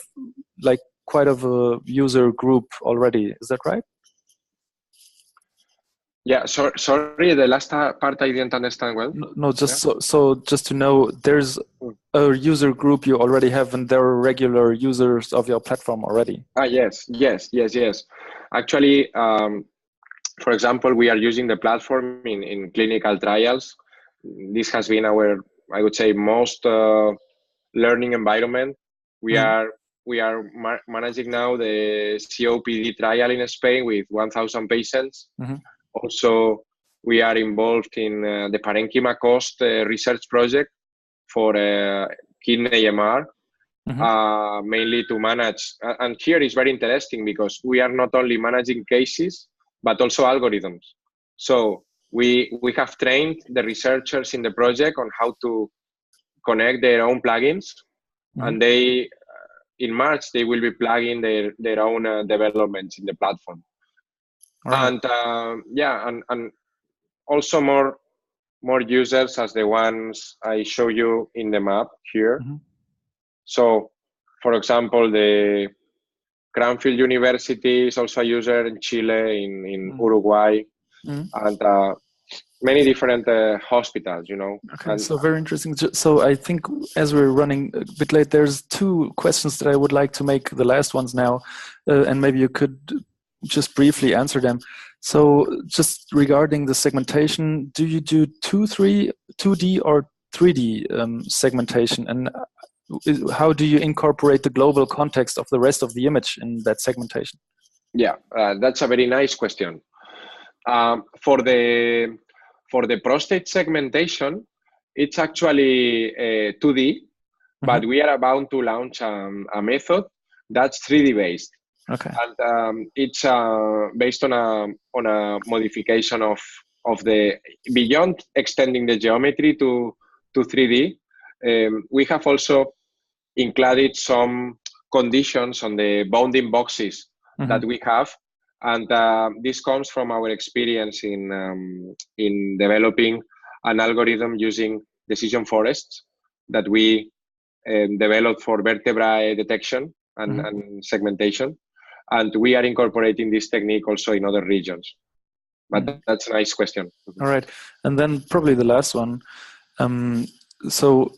like quite of a user group already. Is that right? Yeah, sorry, the last part I didn't understand well. No, just so just to know, there's a user group you already have, and there are regular users of your platform already. Yes. Actually, for example, we are using the platform in clinical trials. This has been our, I would say, most learning environment. We are managing now the COPD trial in Spain with 1,000 patients. Also, we are involved in the parenchyma cost research project for kidney MR, mainly to manage. And here is very interesting because we are not only managing cases, but also algorithms. So we have trained the researchers in the project on how to connect their own plugins, and they, in March, they will be plugging their own developments in the platform. Right. And and also more more users as the ones I show you in the map here. Mm-hmm. So, for example, the Cranfield University is also a user in Chile, in Uruguay, and many different hospitals, you know. Okay, And so very interesting. So I think as we're running a bit late, there's two questions that I would like to make the last ones now, and maybe you could just briefly answer them. So just regarding the segmentation, do you do 2D or 3D segmentation? And how do you incorporate the global context of the rest of the image in that segmentation? Yeah, that's a very nice question. For the prostate segmentation, it's actually 2D, but we are about to launch a method that's 3D based. Okay. And it's based on a modification of the, beyond extending the geometry to 3D. We have also included some conditions on the bounding boxes that we have, and this comes from our experience in developing an algorithm using decision forests that we developed for vertebrae detection and segmentation, and we are incorporating this technique also in other regions. But that's a nice question. All right, and then probably the last one. So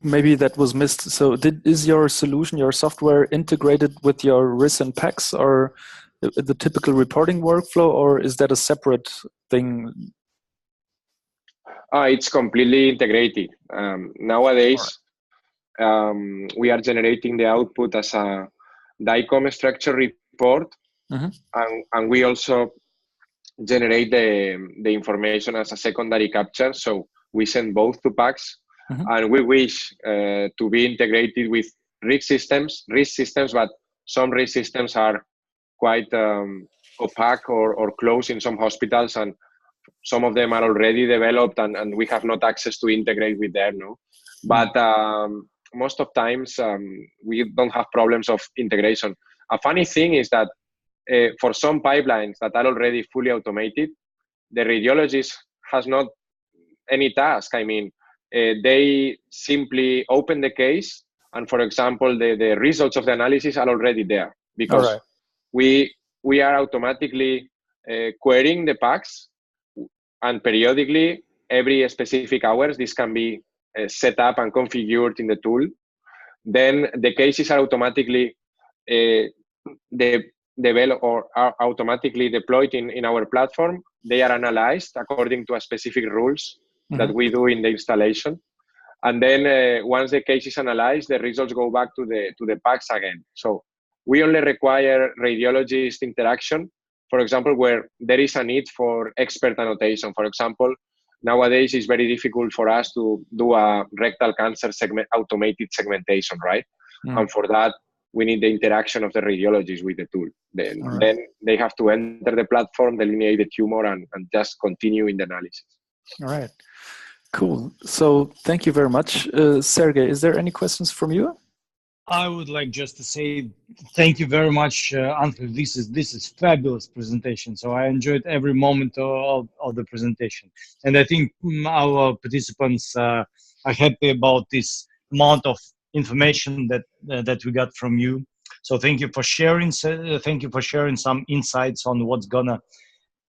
maybe that was missed. So is your solution, your software, integrated with your RIS and PACS or the typical reporting workflow, or is that a separate thing? It's completely integrated. Nowadays, we are generating the output as a DICOM structure report, and we also generate the information as a secondary capture. So we send both to PACS, and we wish to be integrated with RIS systems, but some RIS systems are quite opaque or closed in some hospitals, and some of them are already developed, and we have not access to integrate with them. No, but most of times we don't have problems of integration. A funny thing is that for some pipelines that are already fully automated, the radiologist has not any task. I mean, they simply open the case, and for example, the results of the analysis are already there, because we are automatically querying the PACS, and periodically, every specific hours, this can be set up and configured in the tool. Then the cases are automatically developed or are automatically deployed in our platform. They are analyzed according to a specific rules that we do in the installation. And then once the case is analyzed, the results go back to the PACS again. So we only require radiologist interaction, for example, where there is a need for expert annotation. For example, nowadays it's very difficult for us to do a rectal cancer automated segmentation, right? And for that, we need the interaction of the radiologist with the tool. Then they have to enter the platform, delineate the tumor, and just continue in the analysis. All right. Cool. So thank you very much. Sergey, is there any questions from you? I would like just to say thank you very much, Angel. This is fabulous presentation. So I enjoyed every moment of the presentation, and I think our participants are happy about this amount of information that we got from you. So thank you for sharing. Thank you for sharing some insights on what's gonna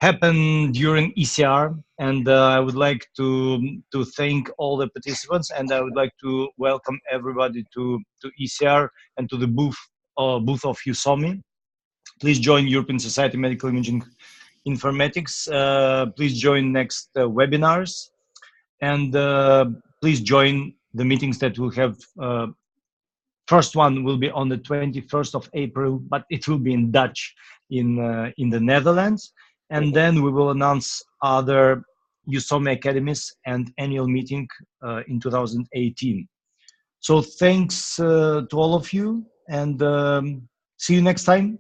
happen during ECR, and I would like to thank all the participants, and I would like to welcome everybody to ECR and to the booth of EUSOMII. Please join European Society of Medical Imaging Informatics. Please join next webinars, and please join the meetings that we'll have. First one will be on the 21st of April, but it will be in Dutch in the Netherlands. And then we will announce other EUSOMII academies and annual meeting in 2018. So thanks to all of you, and see you next time.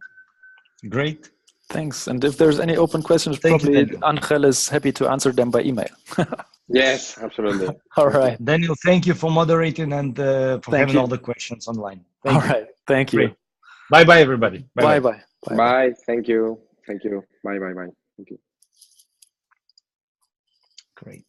Great. Thanks. And if there's any open questions, probably Angel is happy to answer them by email. Yes, absolutely. All right. Daniel, thank you for moderating and for having all the questions online. All right. Thank you. Bye-bye, everybody. Bye-bye. Bye. Thank you. Thank you. Bye. Thank you. Great.